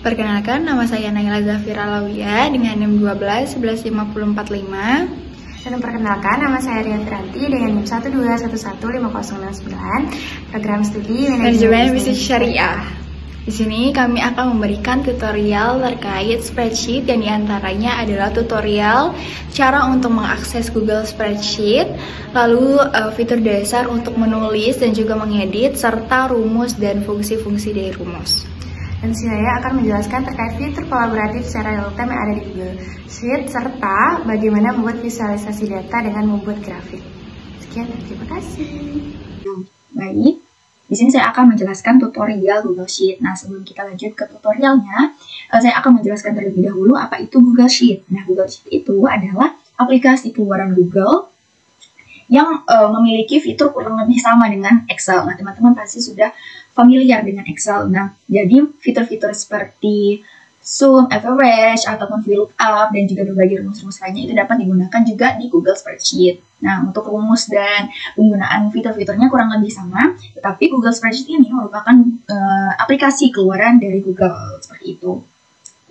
Perkenalkan, nama saya Naila Zafira Lawia dengan NIM 12 1150445. Dan memperkenalkan, nama saya Rian Ranti dengan NIM 1215069, program studi Manajemen Bisnis Syariah. Di sini kami akan memberikan tutorial terkait spreadsheet yang diantaranya adalah tutorial cara untuk mengakses Google Spreadsheet, lalu fitur dasar untuk menulis dan juga mengedit, serta rumus dan fungsi-fungsi dari rumus. Dan saya akan menjelaskan terkait fitur kolaboratif secara real-time yang ada di Google Sheet, serta bagaimana membuat visualisasi data dengan membuat grafik. Sekian dan terima kasih. Baik, di sini saya akan menjelaskan tutorial Google Sheet. Nah, sebelum kita lanjut ke tutorialnya, saya akan menjelaskan terlebih dahulu apa itu Google Sheet. Nah, Google Sheet itu adalah aplikasi keluaran Google yang memiliki fitur kurang lebih sama dengan Excel. Nah, teman-teman pasti sudah familiar dengan Excel. Nah, jadi fitur-fitur seperti sum, average, ataupun VLOOKUP, dan juga berbagai rumus-rumus lainnya itu dapat digunakan juga di Google Spreadsheet. Nah, untuk rumus dan penggunaan fitur-fiturnya kurang lebih sama, tetapi Google Spreadsheet ini merupakan aplikasi keluaran dari Google, seperti itu.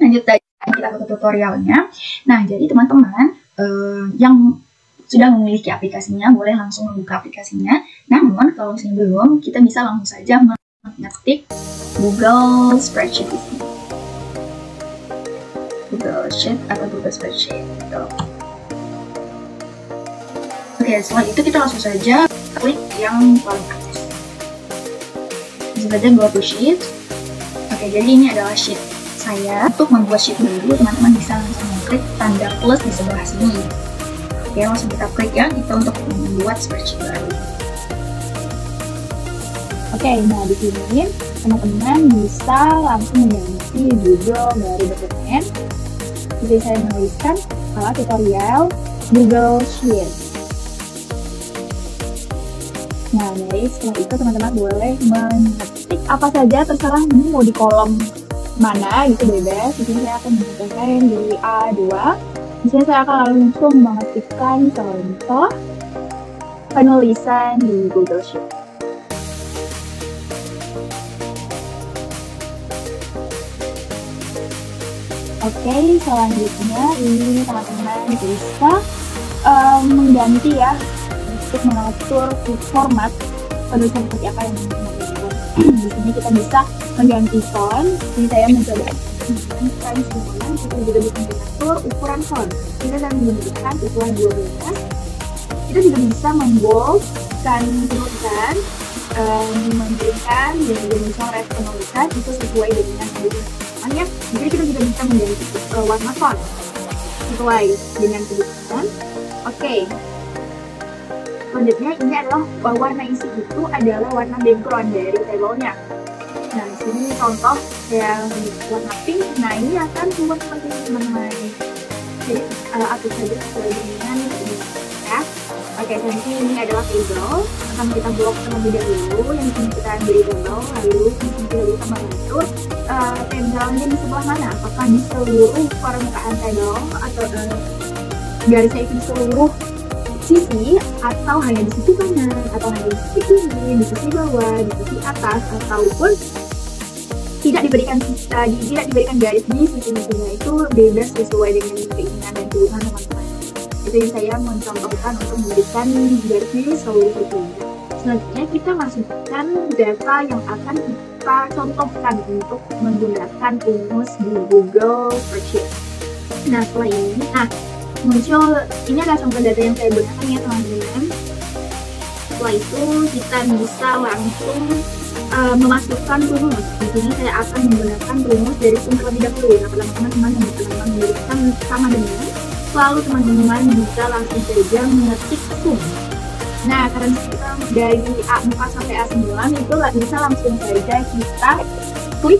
Lanjut saja kita ke tutorialnya. Nah, jadi teman-teman yang sudah memiliki aplikasinya, boleh langsung membuka aplikasinya. Namun, kalau misalnya belum, kita bisa langsung saja mengetik Google Spreadsheet di sini. Google Sheet atau Google Spreadsheet. Gitu. Oke, setelah itu kita langsung saja klik yang paling atas. Langsung saja go to Sheet. Oke, jadi ini adalah sheet saya. Untuk membuat sheet baru, teman-teman bisa langsung klik tanda plus di sebelah sini. Oke, langsung kita klik ya, kita untuk membuat spreadsheet baru. Oke, nah di sini teman-teman bisa langsung mengganti judul dari dokumen. Jadi saya menuliskan tutorial Google Sheet. Nah, dari setelah itu teman-teman boleh mengetik apa saja terserah, ini mau di kolom mana gitu bebas. Di sini saya akan mengetikkan di A2. Di sini saya akan langsung mengetikkan contoh penulisan di Google Sheet. Oke, selanjutnya ini teman-teman bisa mengganti ya untuk mengatur format penulisan seperti apa yang teman-teman inginkan. Di sini kita bisa mengganti font. Ini saya mencoba menggunakan semua. Kita juga bisa mengatur ukuran font. Kita akan menggunakan ukuran 12. Kita juga bisa memboldkan tulisan, memberikan dan juga bisa penulisan itu sesuai dengan kebutuhan. Ya, jadi kita juga bisa mengganti warna font sesuai dengan kebutuhan. Oke. Selanjutnya ini adalah warna isi itu adalah warna background dari tabelnya. Nah, di sini contoh yang warna pink. Nah, ini akan keluar seperti ini teman-teman. Jadi atur saja sesuai dengan ya. Oke, nanti ini adalah table. Akan kita blok terlebih dahulu. Yang ini kita beri table, lalu kita bisa mengatur tabelnya di sebelah mana? Apakah di seluruh permukaan tabel atau garisnya itu di seluruh sisi, atau hanya di sisi kanan, atau hanya di sisi kiri, di sisi bawah, di sisi atas, ataupun tidak diberikan garis di sisi-sisinya. Itu bebas sesuai dengan keinginan dan kebutuhan teman-teman. Itu yang saya mencontohkan untuk memberikan garis di seluruh sisinya. Selanjutnya kita masukkan data yang akan kita contohkan untuk menggunakan rumus di Google Spreadsheet. Nah, setelah ini, muncul, ini adalah contoh data yang saya gunakan ya teman-teman. Setelah itu kita bisa langsung memasukkan rumus. Di sini saya akan menggunakan rumus dari sum terlebih dahulu. Nah, teman-teman memberikan sama dengan, lalu teman-teman bisa langsung saja mengetik sum. Nah, karena kita dari A4 sampai A9 itu bisa langsung saja kita klik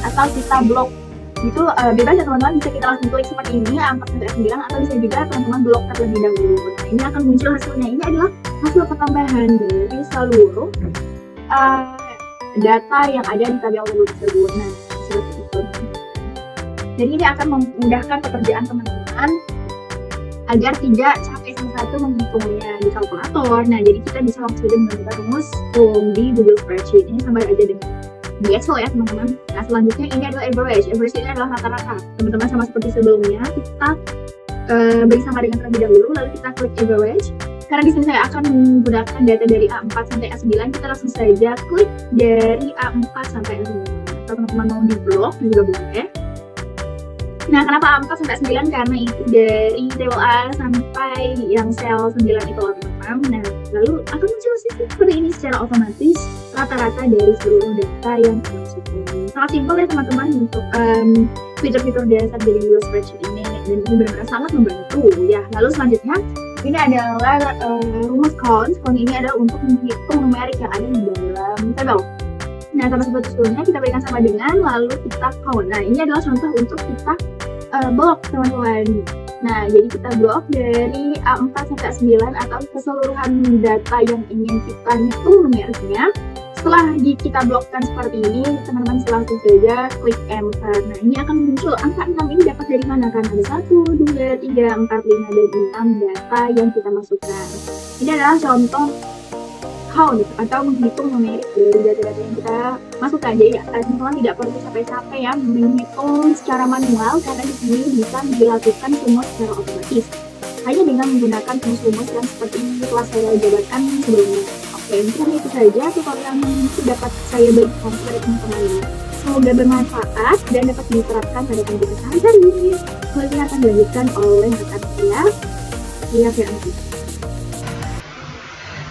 atau kita blok. Itu bebas ya teman-teman, bisa kita langsung klik seperti ini A4 sampai A9, atau bisa juga teman-teman blok terlebih dahulu. Nah, ini akan muncul hasilnya. Ini adalah hasil pertambahan dari seluruh data yang ada di tabel tersebut. Nah, seperti itu. Jadi ini akan memudahkan pekerjaan teman-teman agar tidak capek satu menghitungnya di kalkulator. Nah, jadi kita bisa langsung saja menggunakan rumus di Google Spreadsheet. Ini sama aja dengan di Excel ya teman-teman. Nah selanjutnya ini adalah average. Average ini adalah rata-rata. Teman-teman sama seperti sebelumnya, kita beri sama dengan terlebih dahulu, lalu kita klik average. Karena di sini saya akan menggunakan data dari A4 sampai A9, kita langsung saja klik dari A4 sampai A9. Kalau teman-teman mau di blok juga boleh. Nah, kenapa A4 sampai A9? Karena itu dari tabel A sampai yang sel 9 itu teman-teman. Nah, lalu akan muncul seperti ini secara otomatis rata-rata dari seluruh data yang kita masukkan. Sangat simpel ya teman-teman untuk fitur-fitur dasar dari Google Spreadsheet ini, dan ini benar-benar sangat membantu ya. Lalu selanjutnya ini adalah rumus count. Count ini adalah untuk menghitung numerik yang ada di dalam tabel. Nah, sama seperti sebelumnya kita berikan sama dengan, lalu kita count. Nah, ini adalah contoh untuk kita blok teman-teman. Nah, jadi kita blok dari A4 sampai A9 atau keseluruhan data yang ingin kita hitung numeriknya. Setelah kita blokkan seperti ini, teman-teman langsung saja klik enter. Nah, ini akan muncul angka 6 ini dapat dari mana? Kan ada 1, 2, 3, 4, 5, dan 6 data yang kita masukkan. Ini adalah contoh count atau menghitung numerik dari data-data yang kita masukkan. Jadi teman-teman tidak perlu capek-capek ya menghitung secara manual, karena di sini bisa dilakukan semua secara otomatis hanya dengan menggunakan rumus-rumus yang seperti ini telah saya jabarkan sebelumnya. Oke, mungkin itu saja tutorial yang dapat saya berikan kepada teman-teman ini. Semoga bermanfaat dan dapat diterapkan pada kehidupan sehari-hari. Selanjutnya akan dilanjutkan oleh rekan saya, Lia Fianti.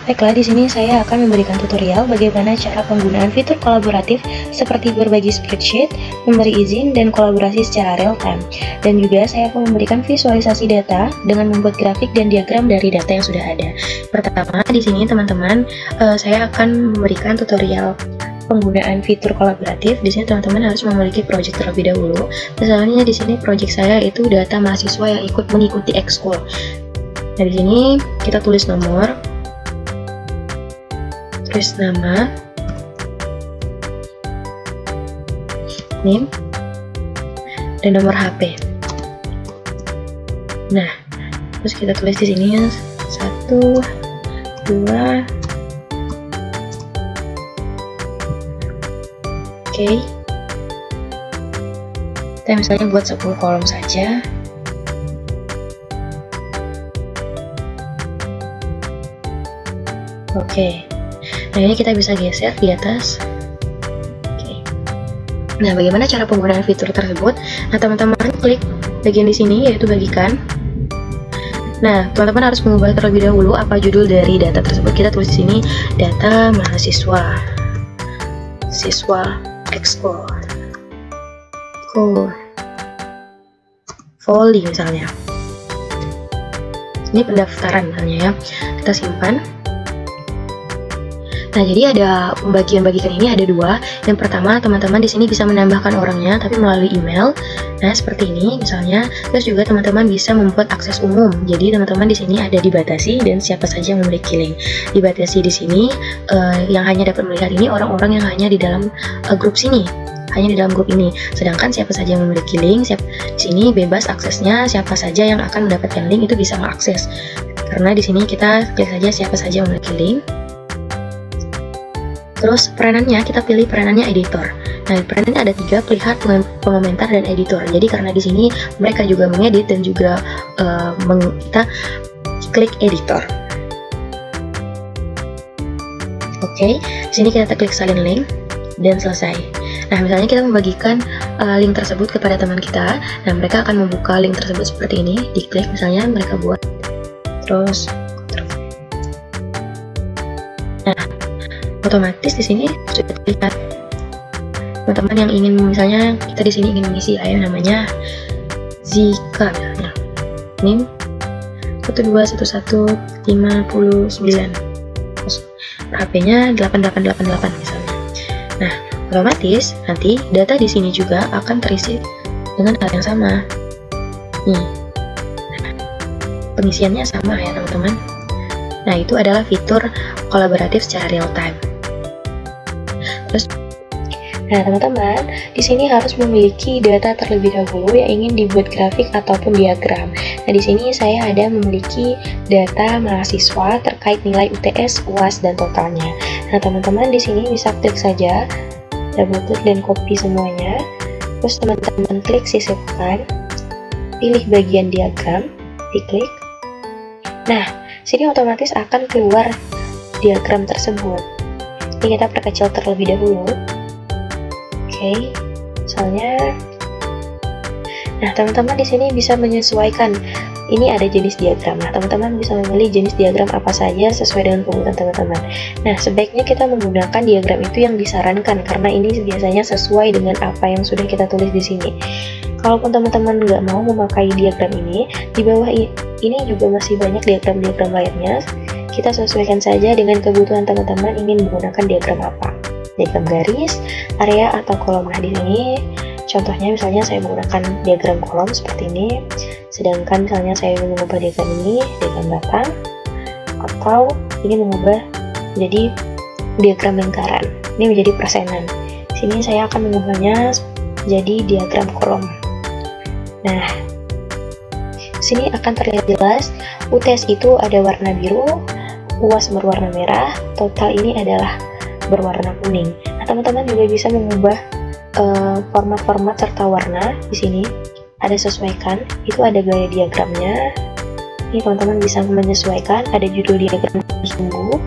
Baiklah, di sini saya akan memberikan tutorial bagaimana cara penggunaan fitur kolaboratif seperti berbagi spreadsheet, memberi izin, dan kolaborasi secara real time. Dan juga saya akan memberikan visualisasi data dengan membuat grafik dan diagram dari data yang sudah ada. Pertama, di sini teman-teman, saya akan memberikan tutorial penggunaan fitur kolaboratif. Di sini teman-teman harus memiliki project terlebih dahulu. Misalnya di sini project saya itu data mahasiswa yang ikut mengikuti ekskul. Nah, di sini kita tulis nomor, tulis nama, name, dan nomor HP. Nah, terus kita tulis di sini 1, 2, oke. Kita misalnya buat 10 kolom saja. Oke. Nah, ini kita bisa geser di atas. Oke. Nah, bagaimana cara penggunaan fitur tersebut? Nah, teman-teman klik bagian di sini, yaitu bagikan. Nah, teman-teman harus mengubah terlebih dahulu apa judul dari data tersebut. Kita tulis di sini data mahasiswa, siswa ekskul, voli misalnya. Ini pendaftaran misalnya ya. Kita simpan. Nah, jadi ada pembagian-bagikan ini ada dua. Yang pertama, teman-teman di sini bisa menambahkan orangnya tapi melalui email. Nah, seperti ini misalnya. Terus juga teman-teman bisa membuat akses umum. Jadi teman-teman di sini ada dibatasi dan siapa saja yang memiliki link. Dibatasi di sini yang hanya dapat melihat ini orang-orang yang hanya di dalam grup sini. Hanya di dalam grup ini. Sedangkan siapa saja yang memiliki link, di sini bebas aksesnya, siapa saja yang akan mendapatkan link itu bisa mengakses. Karena di sini kita klik saja siapa saja yang memiliki link. Terus peranannya, kita pilih peranannya editor. Nah, peranannya ada 3, pelihat, pengomentar, dan editor. Jadi karena di sini mereka juga mengedit dan juga kita klik editor. Oke, di sini kita klik salin link dan selesai. Nah, misalnya kita membagikan link tersebut kepada teman kita. Nah, mereka akan membuka link tersebut seperti ini. Diklik misalnya mereka buat. Terus otomatis di sini sudah terlihat teman-teman yang ingin, misalnya kita di sini ingin mengisi namanya Zika misalnya, NIM 1211559, terus HP-nya 8888 misalnya. Nah, otomatis nanti data di sini juga akan terisi dengan hal yang sama. Nih, pengisiannya sama ya teman-teman. Nah, itu adalah fitur kolaboratif secara real time. Nah, teman-teman, di sini harus memiliki data terlebih dahulu yang ingin dibuat grafik ataupun diagram. Nah, di sini saya ada memiliki data mahasiswa terkait nilai UTS, UAS, dan totalnya. Nah, teman-teman di sini bisa klik saja double klik dan copy semuanya. Terus teman-teman klik sisipkan, pilih bagian diagram, diklik. Nah, sini otomatis akan keluar diagram tersebut. Ini kita perkecil terlebih dahulu. Oke, misalnya. Nah, teman-teman di sini bisa menyesuaikan. Ini ada jenis diagram. Nah, teman-teman bisa memilih jenis diagram apa saja sesuai dengan kebutuhan teman-teman. Nah, sebaiknya kita menggunakan diagram itu yang disarankan karena ini biasanya sesuai dengan apa yang sudah kita tulis di sini. Kalaupun teman-teman nggak mau memakai diagram ini, di bawah ini juga masih banyak diagram-diagram lainnya. Kita sesuaikan saja dengan kebutuhan teman-teman ingin menggunakan diagram apa. Diagram garis, area, atau kolom. Nah, di sini contohnya misalnya saya menggunakan diagram kolom seperti ini. Sedangkan misalnya saya ingin mengubah diagram ini, diagram batang, atau ingin mengubah menjadi diagram lingkaran. Ini menjadi persenan. Sini saya akan mengubahnya jadi diagram kolom. Nah, sini akan terlihat jelas UTS itu ada warna biru, UAS berwarna merah, total ini adalah berwarna kuning. Nah, teman-teman juga bisa mengubah format-format serta warna di sini. Ada sesuaikan, itu ada gaya diagramnya. Ini teman-teman bisa menyesuaikan, ada judul diagram sumbu.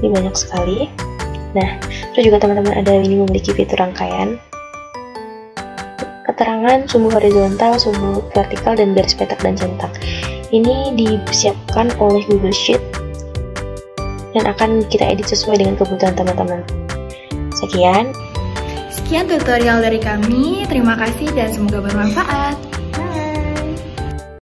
Ini banyak sekali. Nah, terus juga teman-teman ada ini memiliki fitur rangkaian. Keterangan sumbu horizontal, sumbu vertikal, dan garis petak dan centang. Ini disiapkan oleh Google Sheet dan akan kita edit sesuai dengan kebutuhan teman-teman. Sekian tutorial dari kami. Terima kasih dan semoga bermanfaat.